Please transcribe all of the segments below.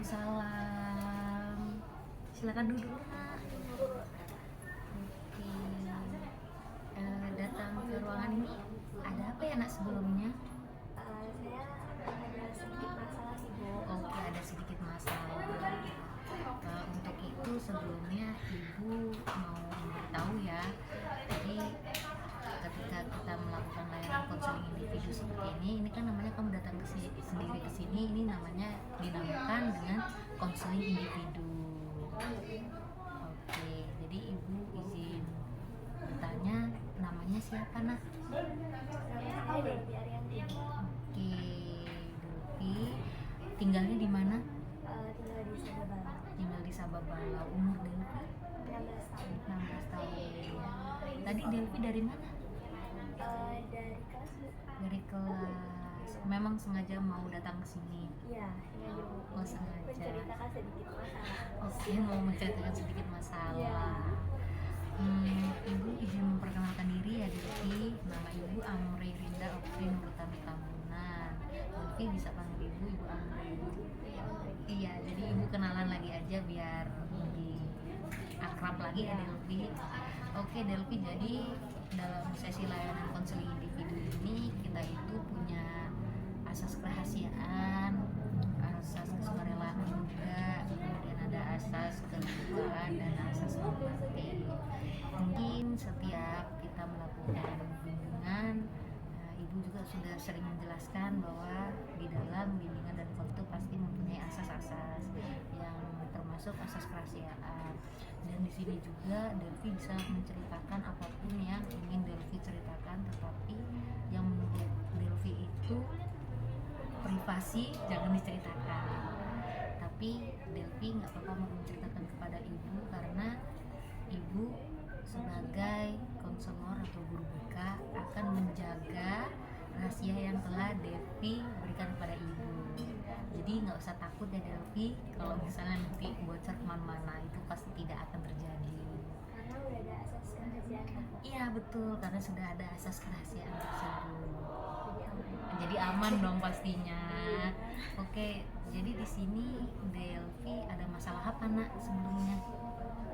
Waalaikumsalam. Silakan duduk, Nak. Oke. Datang ke ruangan ini ada apa ya, Nak, sebelumnya? Saya ada sedikit masalah sih, Bu. Oke, ada sedikit masalah. Untuk itu sebelumnya Ibu mau memberitahu ya. Jadi ketika kita melakukan layanan konseling individu seperti ini kan namanya kamu datang sendiri ke sini, ini namanya dinamakan dengan konseling individu. Oke, jadi Ibu izin bertanya, namanya siapa, Nak? Nama saya Devi Arianti. Oke, Devi, tinggalnya di mana? Tinggal di Sababala. Tinggal di Sababala. Umur Devi? 16 tahun. 16 tahun. Tadi Devi dari mana? Dari kelas, Bu. Dari kelas. Memang sengaja mau datang ke sini. Iya, sengaja, Bu. Oh, sengaja. Menceritakan sedikit masalah. Oke, mau menceritakan sedikit masalah. Iya. Ibu izin memperkenalkan diri ya, Devi. Nama Ibu Amri Rinda Okri Nurutami Tambunan. Devi bisa panggil Ibu Amri. Iya, jadi Ibu kenalan lagi aja biar lebih akrab lagi ya, Devi. Oke, Devi, jadi dalam sesi layanan konseling individu ini kita itu punya asas kerahasiaan, asas kesukarelaan juga, kemudian ada asas keterbukaan dan asas normatif. Mungkin setiap kita melakukan bimbingan, Ibu juga sudah sering menjelaskan bahwa di dalam bimbingan dan konseling pasti mempunyai asas-asas yang termasuk asas kerahasiaan. Dan di sini juga Devi bisa menceritakan apapun yang ingin Devi ceritakan, tetapi yang menurut Devi itu privasi jangan diceritakan. Tapi Devi nggak apa-apa mau menceritakan kepada Ibu karena Ibu sebagai konselor atau guru BK akan menjaga rahasia yang telah Devi berikan kepada Ibu. Jadi nggak usah takut ya, Devi, kalau misalnya nanti bocor kemana-mana itu pasti tidak akan terjadi. Karena udah ada asas kerahasiaan. Iya betul, karena sudah ada asas kerahasiaan tersebut. Jadi aman. Jadi aman dong pastinya. Oke, jadi di sini Devi ada masalah apa, Nak, sebelumnya?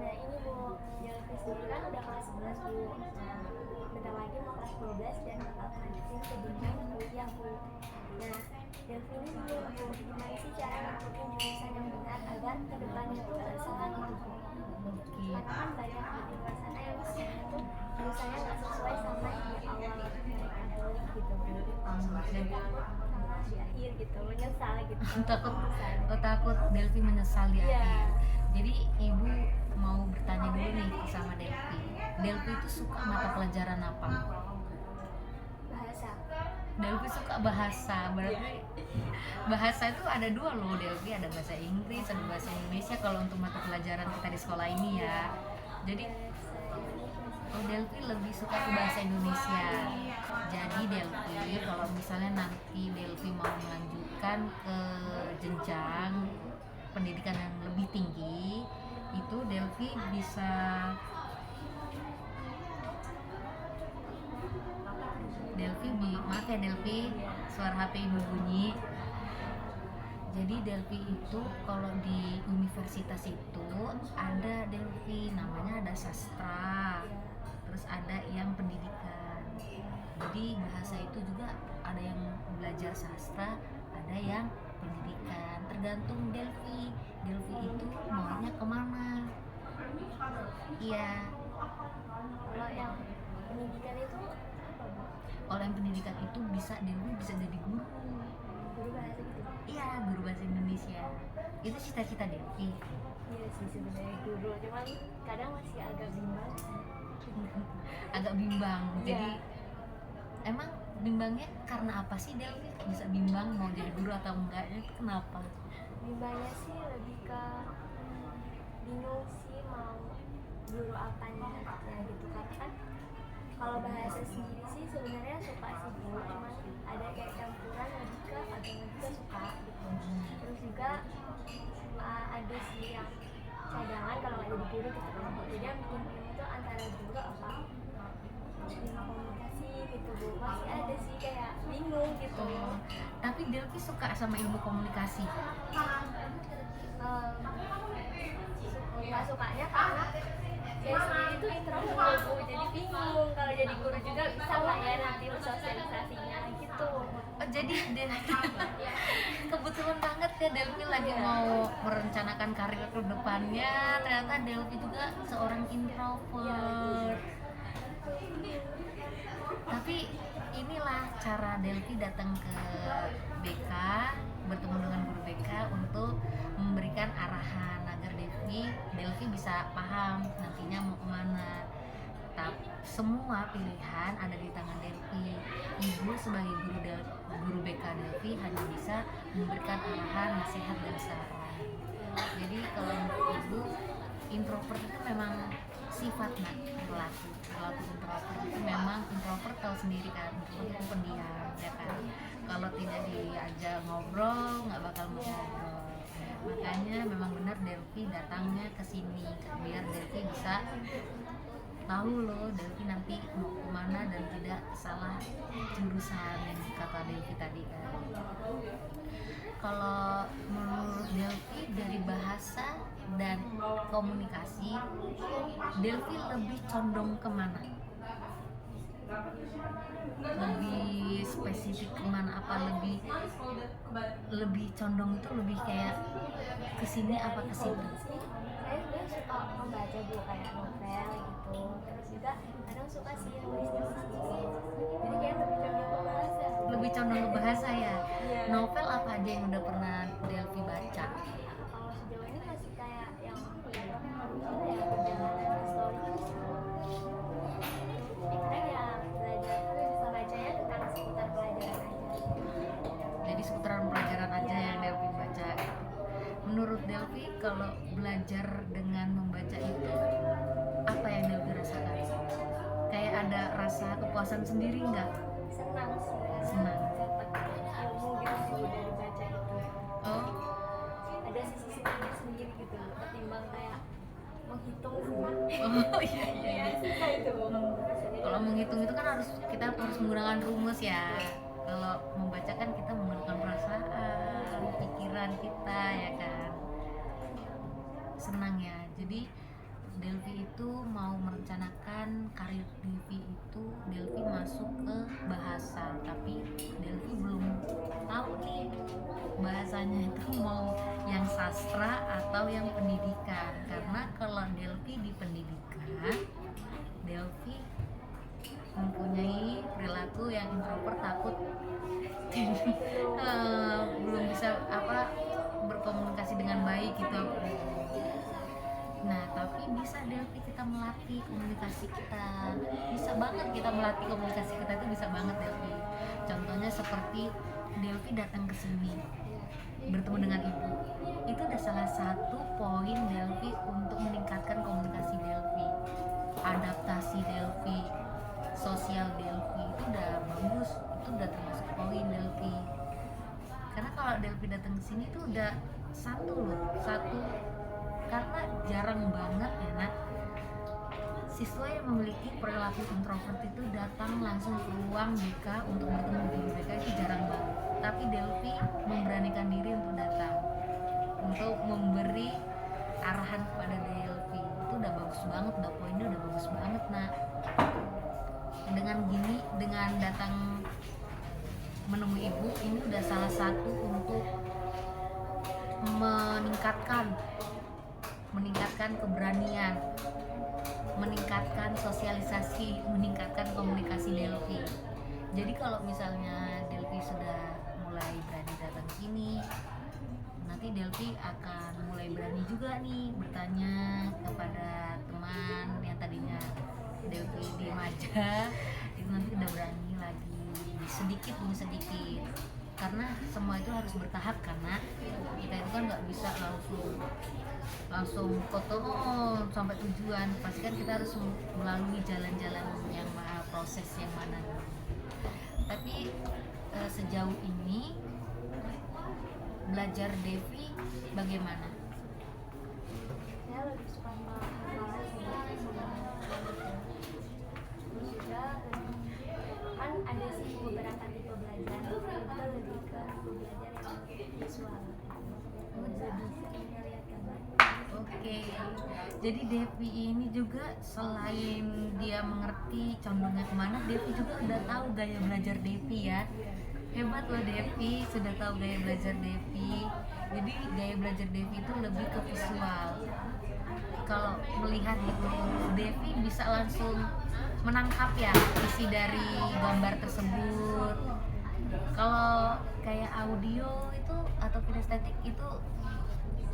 Nah, ini, Bu, Devi sendiri kan udah kelas 11, Bu. Nah, bentar lagi mau kelas 12 dan bakal lanjutin ke jenjang kuliah, Bu. Nah, Devi ini bingung, Bu, gimana sih cara nentuin jurusan yang benar agar kedepannya tuh gak salah gitu, Bu. Oke. Karena kan banyak di luar sana yang sebenarnya tuh jurusannya gak sesuai sama di awal mereka pilih gitu, Bu. Dan Sama di akhir gitu, menyesal gitu. takut Devi menyesal di Iya. akhir. Jadi Ibu mau bertanya dulu nih sama Devi. Devi itu suka mata pelajaran apa? Bahasa. Devi suka bahasa, berarti bahasa itu ada dua loh, Devi, ada bahasa Inggris, ada bahasa Indonesia kalau untuk mata pelajaran kita di sekolah ini ya. Jadi Devi lebih suka ke bahasa Indonesia. Jadi Devi kalau misalnya nanti Devi mau melanjutkan ke jenjang pendidikan yang lebih tinggi, itu Devi bisa maaf ya Devi, suara HP Ibu bunyi. Jadi Devi itu kalau di universitas itu ada Devi, namanya ada sastra, terus ada yang pendidikan. Jadi bahasa itu juga ada yang belajar sastra, ada yang pendidikan, tergantung Devi itu maunya kemana. Iya, Kalau yang pendidikan itu apa, Bu? kalau yang pendidikan itu bisa Devi bisa jadi guru. Guru bahasa gitu. Iya, guru bahasa Indonesia. Itu cita-cita Devi. Iya sih sebenarnya guru, cuman kadang masih agak bimbang. Agak bimbang. Iya. Jadi emang bimbangnya karena apa sih Devi bisa bimbang mau jadi guru atau enggaknya, itu kenapa? Bimbangnya sih lebih ke bingung sih mau guru apanya gitu, karena kan kalau bahasa sendiri sih sebenarnya suka sih Bu, cuman ada kayak campuran lebih ke agama juga suka gitu. Terus juga ada sih yang cadangan kalau nggak jadi guru gitu kan, jadi yang bikin bingung tuh antara guru apa ilmu komunikasi gitu, Bu. Masih ada sih kayak bingung gitu. Tapi Delphi suka sama ilmu komunikasi? Nggak sukanya karena saya sendiri tuh introvert Bu, jadi bingung kalau jadi guru juga bisa nggak ya nanti sosialisasinya gitu. Oh, jadi kebetulan banget ya Delphi lagi mau merencanakan karir ke depannya, ternyata Delphi juga seorang introvert. Tapi inilah cara Delphi datang ke BK, bertemu dengan guru BK untuk memberikan arahan agar Delphi bisa paham nantinya mau kemana. Tapi semua pilihan ada di tangan Delphi. Ibu sebagai guru BK Delphi hanya bisa memberikan arahan, nasihat dan saran. Jadi kalau ibu, introvert itu memang sifat perilaku introvert itu memang introvert tahu sendiri kan, introvert itu pendiam ya kan, kalau tidak diajak ngobrol nggak bakal mau ngobrol. Makanya memang benar Delphi datangnya ke sini biar Delphi bisa tahu loh Delphi nanti mau kemana dan tidak salah jurusan kata Delphi tadi kan. Kalau menurut Delphi dari bahasa dan komunikasi, Delphi lebih condong kemana? Lebih spesifik kemana? Apa lebih condong itu lebih kayak kesini apa kesitu? Saya sebenarnya suka membaca Bu, kayak novel gitu, terus juga kadang suka sih nulis sendiri, jadi kayak lebih condong ke bahasa. Lebih condong ke bahasa ya? Iya. Novel apa aja yang udah pernah Delphi baca? Kalau sejauh ini masih kayak yang perjalanan historis, karena ya belajar membacanya tentang seputar pelajaran aja. Jadi seputaran pelajaran aja yang Delphi baca. Menurut Delphi kalau belajar dengan membaca itu apa yang Delphi rasakan? Kayak ada rasa kepuasan sendiri nggak? Senang sih, Senang. dapat ilmu gitu dari baca itu. Oh, Ada sisi sendiri gitu ketimbang kayak menghitung semua. oh iya iya. Iya. Susah itu. Kalau menghitung itu kan kita harus menggunakan rumus ya. Kalau membaca kan kita menggunakan perasaan, pikiran kita ya kan. Senang ya. Jadi Delphi itu mau merencanakan karir Delphi itu Delphi masuk ke bahasa, tapi Delphi belum tahu nih bahasanya itu mau yang sastra atau yang pendidikan. Karena kalau Delphi di pendidikan, Delphi mempunyai perilaku yang introvert, takut belum bisa berkomunikasi dengan baik gitu. Nah, tapi bisa Delphi kita melatih komunikasi kita. Bisa banget kita melatih komunikasi kita, itu bisa banget Delphi. Contohnya seperti Delphi datang ke sini bertemu dengan ibu. Itu udah salah satu poin Delphi untuk meningkatkan komunikasi Delphi. Adaptasi Delphi, sosial Delphi itu udah bagus, itu udah termasuk poin Delphi. Karena kalau Delphi datang ke sini itu udah satu karena jarang banget ya nak siswa yang memiliki perilaku introvert itu datang langsung ke ruang BK untuk bertemu guru BK, itu jarang banget. Tapi Delphi memberanikan diri untuk datang untuk memberi arahan kepada Delphi, itu udah bagus banget, udah poinnya udah bagus banget nak. Dengan gini, dengan datang menemui ibu ini udah salah satu untuk meningkatkan keberanian, meningkatkan sosialisasi, meningkatkan komunikasi Delphi. Jadi kalau misalnya Delphi sudah mulai berani datang sini, nanti Delphi akan mulai berani juga nih bertanya kepada teman yang tadinya Delphi diem aja, itu nanti udah berani lagi sedikit demi sedikit. Karena semua itu harus bertahap, karena kita itu kan nggak bisa langsung foto sampai tujuan. Pasti kan kita harus melalui jalan-jalan yang proses yang mana. Tapi sejauh ini belajar Delphi bagaimana? Saya lebih suka malah juga kan ada sih beberapa tipe belajar, itu lebih ke aku belajar yang visual, lebih sering ngeliat gambar. Oke, jadi Devi ini juga selain dia mengerti condongnya kemana, Devi juga udah tahu gaya belajar Devi ya. Hebat loh Devi, sudah tahu gaya belajar Devi. Jadi gaya belajar Devi itu lebih ke visual. Kalau melihat itu, Devi bisa langsung menangkap ya isi dari gambar tersebut. Kalau kayak audio itu atau kinestetik itu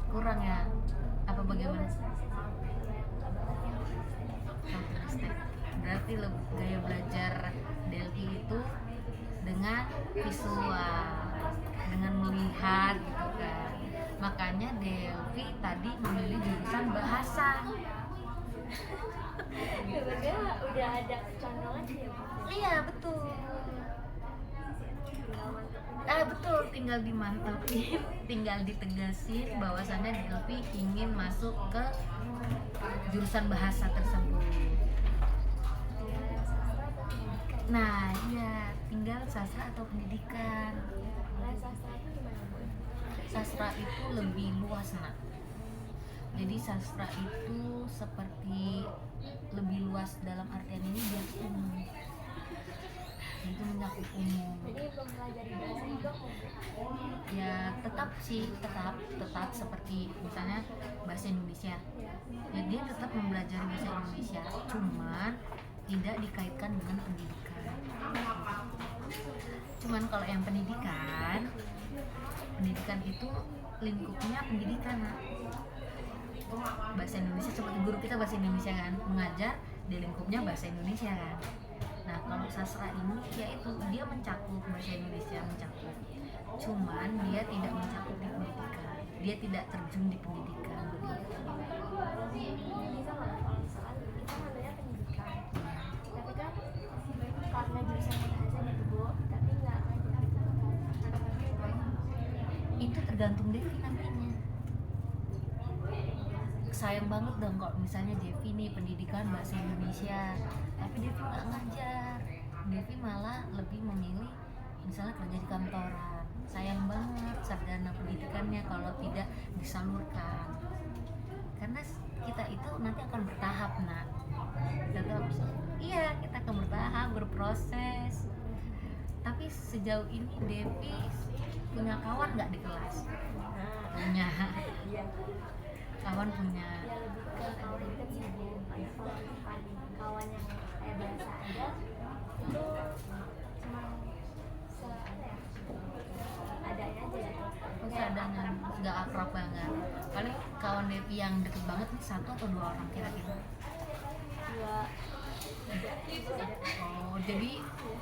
kurang ya? Apa bagaimana? Kinestetik. Berarti gaya belajar Delphi itu dengan visual, dengan melihat gitu kan. Makanya Delphi tadi memilih jurusan bahasa. Sebenarnya udah ada condongan sih ya, Bu. Iya betul. Tinggal mantepin. Betul, tinggal dimantapin, tinggal ditegasin bahwasannya Delphi ingin masuk ke jurusan bahasa tersebut. Tinggal yang sastra atau pendidikan. Nah, iya, tinggal sastra atau pendidikan. Nah, sastra itu gimana, Bu? Sastra itu lebih luas, nak. Jadi sastra itu seperti lebih luas dalam artian ini dia umum. Itu mencakup umum. Jadi mempelajari bahasa juga Ya tetap seperti misalnya bahasa Indonesia. Ya dia tetap mempelajari bahasa Indonesia, cuman tidak dikaitkan dengan pendidikan. Cuman kalau yang pendidikan itu lingkupnya pendidikan, nah. Bahasa Indonesia seperti guru kita bahasa Indonesia kan, mengajar di lingkupnya bahasa Indonesia kan. Nah kalau sastra ini yaitu dia mencakup bahasa Indonesia, mencakup, cuman dia tidak mencakup di pendidikan, dia tidak terjun di pendidikan begitu. bisa nggak kalau misalkan kita ngambilnya pendidikan, tapi kan karena jurusan bahasa gitu, Bu, tapi nggak ngajar Itu tergantung Devi nantinya. Sayang banget dong kalau misalnya Devi nih pendidikan bahasa Indonesia tapi Devi nggak ngajar, Devi malah lebih memilih misalnya kerja di kantoran. Sayang banget sarjana pendidikannya kalau tidak disalurkan, karena kita itu nanti akan bertahap, nak. Kita akan bertahap, berproses. Tapi sejauh ini Devi punya kawan nggak di kelas? Punya. Kawan punya. ya lebih ke kawan deket sih, Bu. Karena kalau misalkan kawan yang kayak biasa aja itu cuma adanya aja gitu. Seadanya, nggak akrab banget. Paling kawan Devi yang deket banget nih 1 atau 2 orang kira-kira. 2, 3 itu ada. Oh, jadi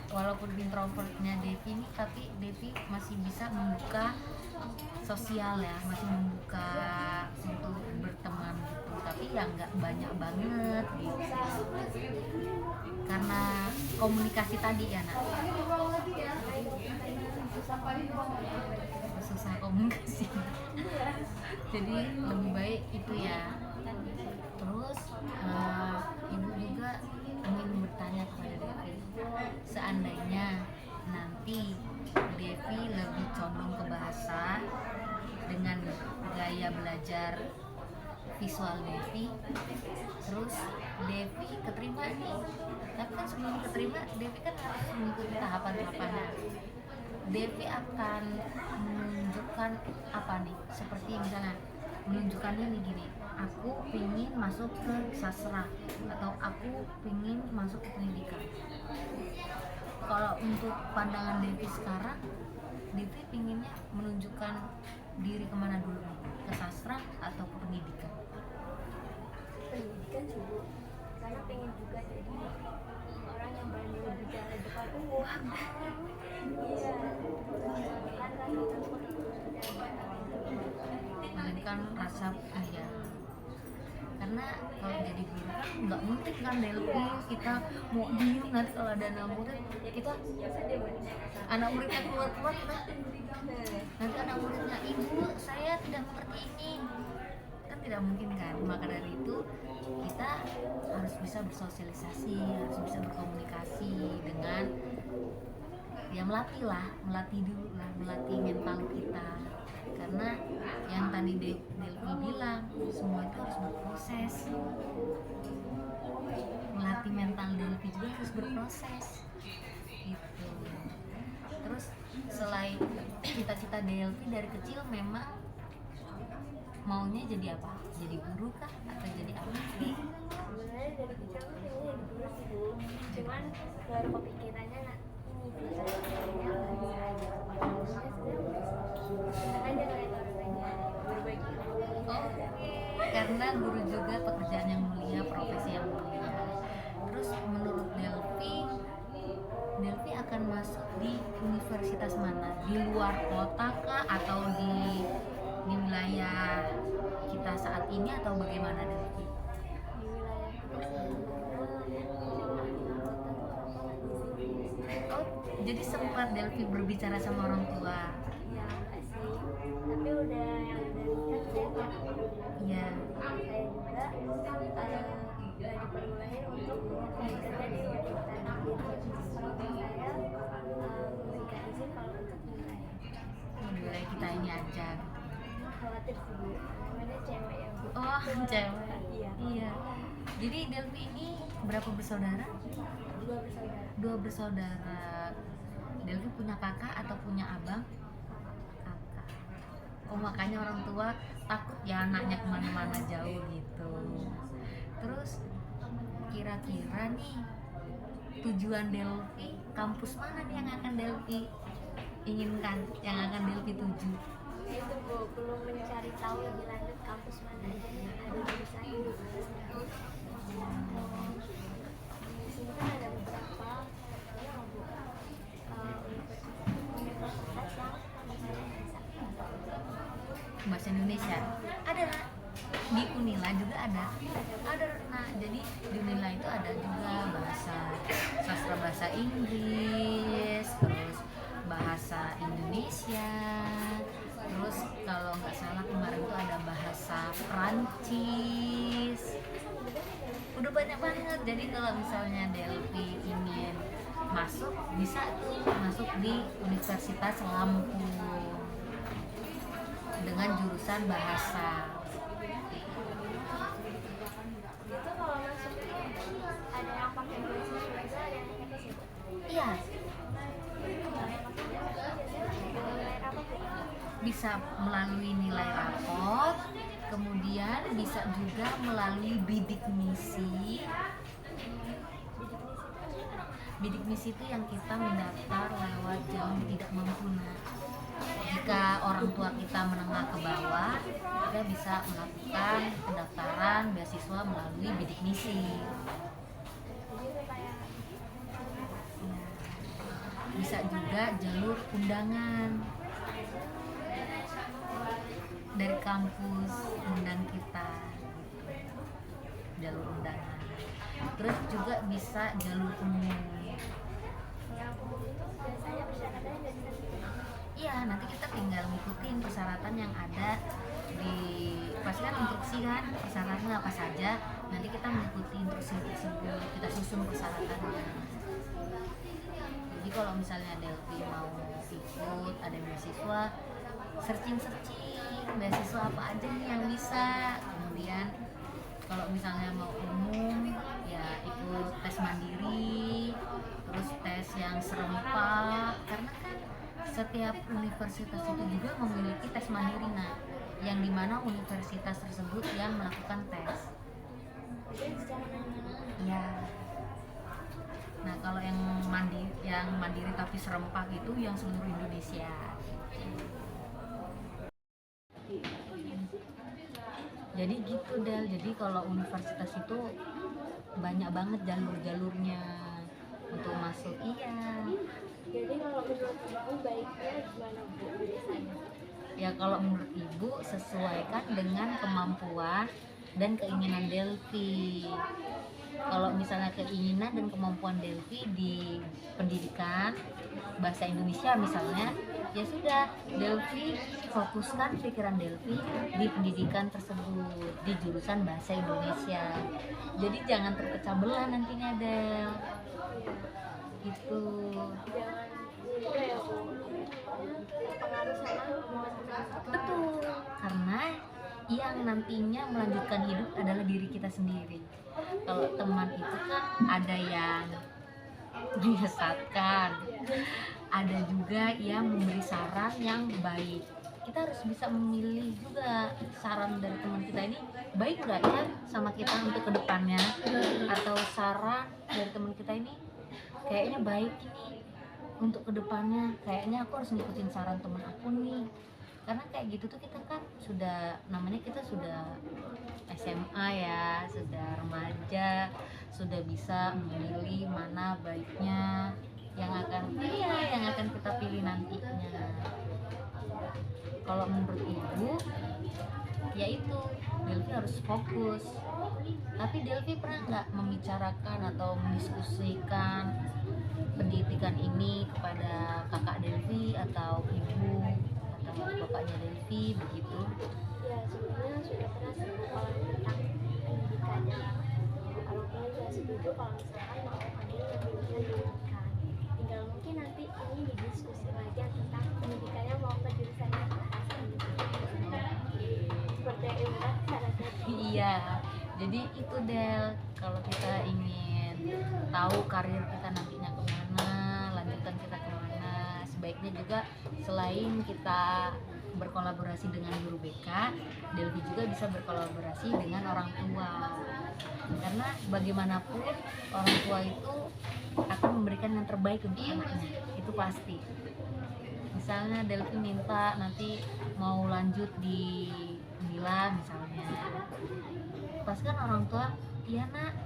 walaupun introvertnya Devi ini, tapi Devi masih bisa membuka sosial ya, masih membuka untuk berteman gitu, tapi ya nggak banyak banget gitu. Karena komunikasi tadi ya, nak. Susah komunikasi. Jadi lebih baik itu ya. Terus ibu juga ingin bertanya kepada Devi, seandainya nanti Devi lebih condong ke bahasa dengan gaya belajar visual Devi, terus Devi keterima nih, tapi kan sebelum keterima Devi kan harus mengikuti tahapan-tahapannya. Devi akan menunjukkan apa nih, seperti misalnya menunjukkannya nih gini, aku pingin masuk ke sastra atau aku pingin masuk ke pendidikan. Kalau untuk pandangan Devi sekarang, Devi pinginnya menunjukkan diri kemana dulu nih? Ke sastra atau ke pendidikan? Pendidikan sih, Bu. Karena pengen juga jadi orang yang berani berbicara depan umum. Iya, kan rasa takut Menunjukkan rasa iya. Karena kalau jadi guru kan nggak mungkin kan Delphi kita mau diem, nanti kalau ada anak murid ya kita anak muridnya keluar kita nanti anak muridnya, ibu saya tidak mengerti ini, kan tidak mungkin kan. Maka dari itu kita harus bisa bersosialisasi, harus bisa berkomunikasi dengan ya melatih dulu lah, melatih mental berproses. Melatih mental Delphi juga harus berproses gitu. Terus selain cita-cita Delphi dari kecil memang maunya jadi apa? Jadi guru kah atau jadi apa? Sebenarnya dari kecil tuh pengen jadi guru sih Bu, cuman baru kepikirannya ini kayaknya nggak bisa aja sebenarnya senang aja ngeliat orang lain berbagi ilmu. Karena guru juga pekerjaan yang mulia, profesi yang mulia. Terus menurut Delphi akan masuk di universitas mana? Di luar kota kah atau di wilayah kita saat ini atau bagaimana Delphi? Di wilayah kita sebenarnya cuma di kota tuh orang tua nggak diizinkan. Oh, jadi sempat Delphi berbicara sama orang tua. Ya enggak sih, tapi udah yang udah nikah saya nggak. Iya. Saya juga nggak diperbolehin untuk mencari kerja di luar kota. Jadi orang tua saya memberikan izin kalau untuk di Wilayah kita ini aja. khawatir sih Bu, namanya cewek ya Bu. Oh, cewek. Iya. Iya. Jadi Delphi ini berapa bersaudara? Dua bersaudara. Dua bersaudara. Delphi punya kakak atau punya abang? Kakak. Oh, makanya orang tua takut ya anaknya kemana-mana jauh gitu. Terus kira-kira nih tujuan Delphi, kampus mana nih yang akan Delphi inginkan, yang akan Delphi tuju? Itu Bu, belum mencari tahu lebih lanjut kampus mana aja yang ada di sana. Di sini kan ada beberapa ya Bu, universitas yang Bahasa Indonesia ada Nak. Di Unila juga ada. Nah jadi di Unila itu ada juga sastra bahasa Inggris, terus bahasa Indonesia, terus kalau nggak salah kemarin tuh ada bahasa Perancis. Udah banyak banget. Jadi kalau misalnya Delphi ingin masuk, bisa tuh masuk di Universitas Lampung dengan jurusan bahasa. itu kalau masuk itu ada yang pakai beasiswa juga, ada yang pakai sih. Iya, Nilai apa Bu? bisa melalui nilai rapot, kemudian bisa juga melalui bidik misi. Bidik misi itu yang kita mendaftar lewat jalur tidak mampu. Jika orang tua kita menengah ke bawah, kita bisa melakukan pendaftaran beasiswa melalui bidik misi. Jadi kayak Ya. Bisa juga jalur undangan dari kampus undang kita, jalur undangan. Terus juga bisa jalur umum. yang umum itu biasanya persyaratannya dari sini. Iya, nanti kita tinggal ngikutin persyaratan yang ada di pasti kan instruksi kan persyaratannya apa saja. Nanti kita mengikuti instruksi tersebut, kita susun persyaratannya. Jadi kalau misalnya Delphi mau ikut ada beasiswa, searching beasiswa apa aja nih yang bisa. Kemudian kalau misalnya mau umum ya ikut tes mandiri, terus tes yang serempak, karena kan setiap universitas itu juga memiliki tes mandiri, nah yang dimana universitas tersebut yang melakukan tes. Jadi secara mandiri. Ya. Nah kalau yang mandiri tapi serempak itu yang seluruh Indonesia. Jadi gitu Del. Jadi kalau universitas itu banyak banget jalurnya untuk masuk. Iya. Jadi kalau menurut Ibu baiknya gimana Bu biasanya? Ya kalau menurut Ibu sesuaikan dengan kemampuan dan keinginan Delphi. Kalau misalnya keinginan dan kemampuan Delphi di pendidikan bahasa Indonesia misalnya, ya sudah Delphi fokuskan pikiran Delphi di pendidikan tersebut di jurusan bahasa Indonesia. Jadi jangan terpecah belah nantinya Del. Gitu. Jangan itu ya Bu, pengaruh sama lingkungan. Betul. Karena yang nantinya melanjutkan hidup adalah diri kita sendiri. Kalau teman itu kan ada yang menyesatkan, ada juga yang memberi saran yang baik. Kita harus bisa memilih juga saran dari teman kita ini baik nggak ya sama kita untuk kedepannya, atau saran dari teman kita ini kayaknya baik ini untuk kedepannya, kayaknya aku harus ngikutin saran teman aku nih. Karena kayak gitu tuh kita kan sudah, namanya kita sudah SMA ya, sudah remaja, sudah bisa memilih mana baiknya yang akan kita pilih nantinya. Kalau menurut ibu, yaitu Delvi harus fokus. Tapi Delvi pernah nggak membicarakan atau mendiskusikan pendidikan ini kepada kakak Delvi atau ibu atau bapaknya Delvi begitu? Ya sebenarnya sudah pernah sih Bu, kalau tentang pendidikannya. Kalau tua juga setuju kalau misalkan mau ambil pendidikan pendidikan. Tinggal mungkin nanti ini didiskusi lagi tentang pendidikannya mau ke jurusan yang apa seperti yang Ibu syaratnya. Iya, jadi itu Del, kalau kita ingin tahu karir kita nantinya kemana, lanjutan kita kemana, sebaiknya juga selain kita berkolaborasi dengan guru BK, Delvi juga bisa berkolaborasi dengan orang tua. Karena bagaimanapun orang tua itu akan memberikan yang terbaik untuk anaknya, itu pasti. Misalnya Delvi minta nanti mau lanjut di Mila misalnya, pasti kan orang tua, iya nak,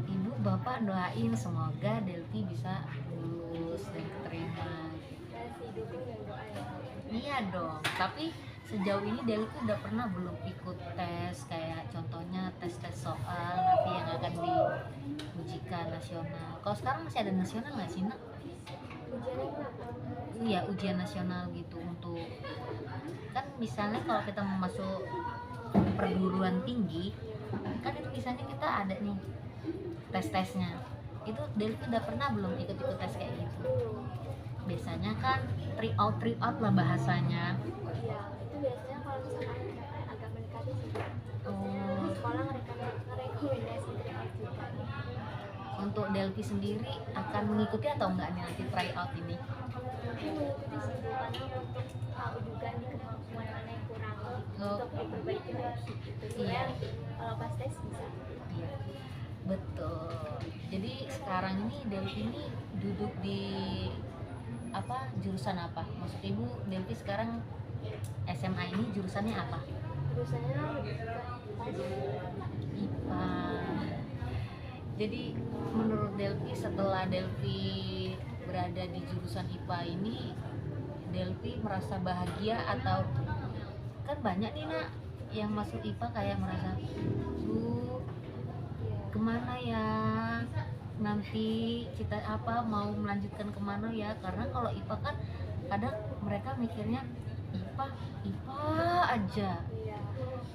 ibu bapak doain semoga Delvi bisa lulus dan keterima. Kasih dukung dan doa ya. Iya dong, tapi sejauh ini Delvi udah pernah belum ikut tes, kayak contohnya tes-tes soal nanti yang akan diujikan nasional. Kalau sekarang masih ada nasional nggak sih nak? Ujiannya kenapa? Iya, ujian nasional gitu untuk, kan misalnya kalau kita mau masuk perguruan tinggi kan itu misalnya kita ada nih tes-tesnya. Itu Delvi udah pernah belum ikut-ikut tes kayak gitu? Belum. Biasanya kan try out lah bahasanya. Iya, itu biasanya kalau misalkan agak mendekati sih Bu. Oh, Sekolah ngerekomendasi tryout juga. untuk Delvi sendiri akan mengikuti atau enggak nih nanti try out ini? Mungkin mengikuti sih Bu, karena untuk tahu juga nih kemampuan mana yang kurang Oh. untuk diperbaiki lagi gitu. Iya. Kalau pas tes bisa. Iya, betul. Jadi sekarang ini Delvi ini duduk di apa, jurusan apa? Maksud ibu Delvi sekarang SMA ini jurusannya apa? Jurusannya lebih ke IPA sih. IPA. Jadi menurut Delvi, setelah Delvi berada di jurusan IPA ini, Delvi merasa bahagia atau, kan banyak nih nak yang masuk IPA kayak merasa, kemana ya nanti kita apa mau melanjutkan kemana ya, karena kalau IPA kan kadang mereka mikirnya IPA aja, Iya.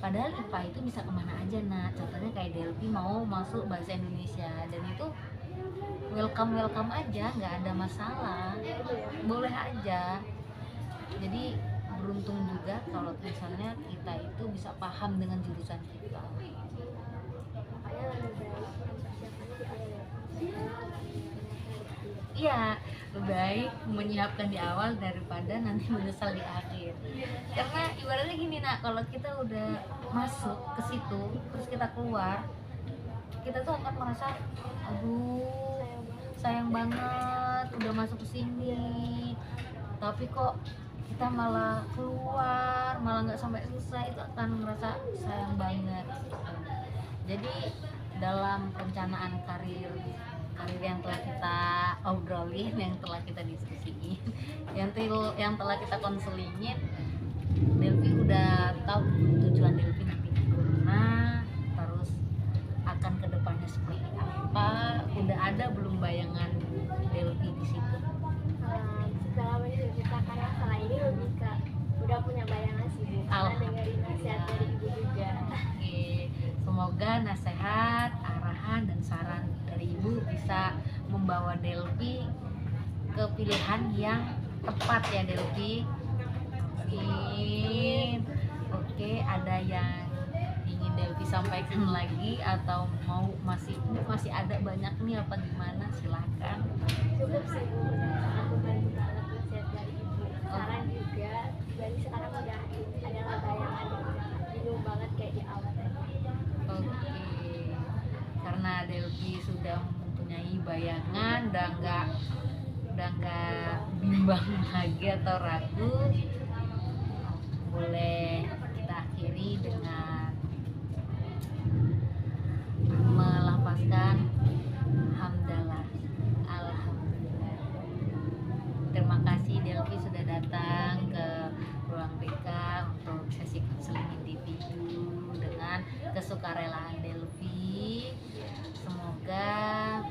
padahal IPA itu bisa kemana aja. Nah contohnya kayak Delvi mau masuk bahasa Indonesia dan itu welcome aja, nggak ada masalah, Gitu ya. boleh aja. Jadi beruntung juga kalau misalnya kita itu bisa paham dengan jurusan kita. Makanya lebih baik mempersiapkannya di awal ya. Iya, lebih baik menyiapkan di awal daripada nanti menyesal di akhir. Karena ibaratnya gini nak, kalau kita udah masuk ke situ terus kita keluar, kita tuh akan merasa, aduh sayang banget udah masuk ke sini, tapi kok kita malah keluar, malah nggak sampai selesai, itu akan merasa sayang banget. Jadi dalam perencanaan karir yang telah kita obrolin, yang telah kita diskusiin, yang telah kita konselingin, Delvi udah tahu tujuan Delvi nanti kemana, terus akan kedepannya seperti apa, udah ada belum bayangan Delvi di situ? Setelah kita karena setelah ini lebih ke udah punya bayangan sih Bu, karena dengerin nasihat dari Ibu juga. Oke, semoga nasihat, arahan, dan saran dari Ibu bisa membawa Delvi ke pilihan yang tepat ya Delvi. Amin. Oke, ada yang ingin Delvi sampaikan lagi atau mau masih ada banyak nih apa gimana, silahkan. Cukup sih Bu, aku bantu banget nasihat dari Ibu. Sekarang juga dari sekarang udah adalah bayangan yang udah bingung banget kayak di awal tadi. Oke, karena Delvi sudah mempunyai bayangan, udah nggak bimbang lagi atau ragu, boleh kita akhiri dengan melafazkan hamdalah, alhamdulillah. Terima kasih Delvi sudah datang ke ruang BK untuk sesi konseling individu dengan kesukarelaan Delvi. Semoga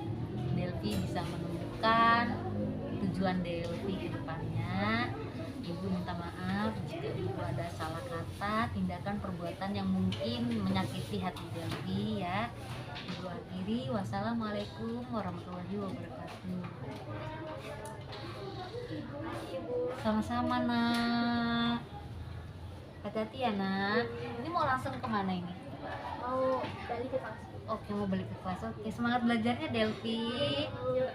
Delvi bisa menemukan tujuan Delvi ke depannya. Ibu minta maaf jika ibu ada salah kata, tindakan, perbuatan yang mungkin menyakiti hati Delvi ya. Ibu akhiri, wassalamualaikum warahmatullahi wabarakatuh. Ibu, Sama-sama nak. Hati-hati ya nak. Ini mau langsung kemana ini? mau balik ke kelas. Oke, mau balik ke kelas. Oke, semangat belajarnya Delvi. Yuk.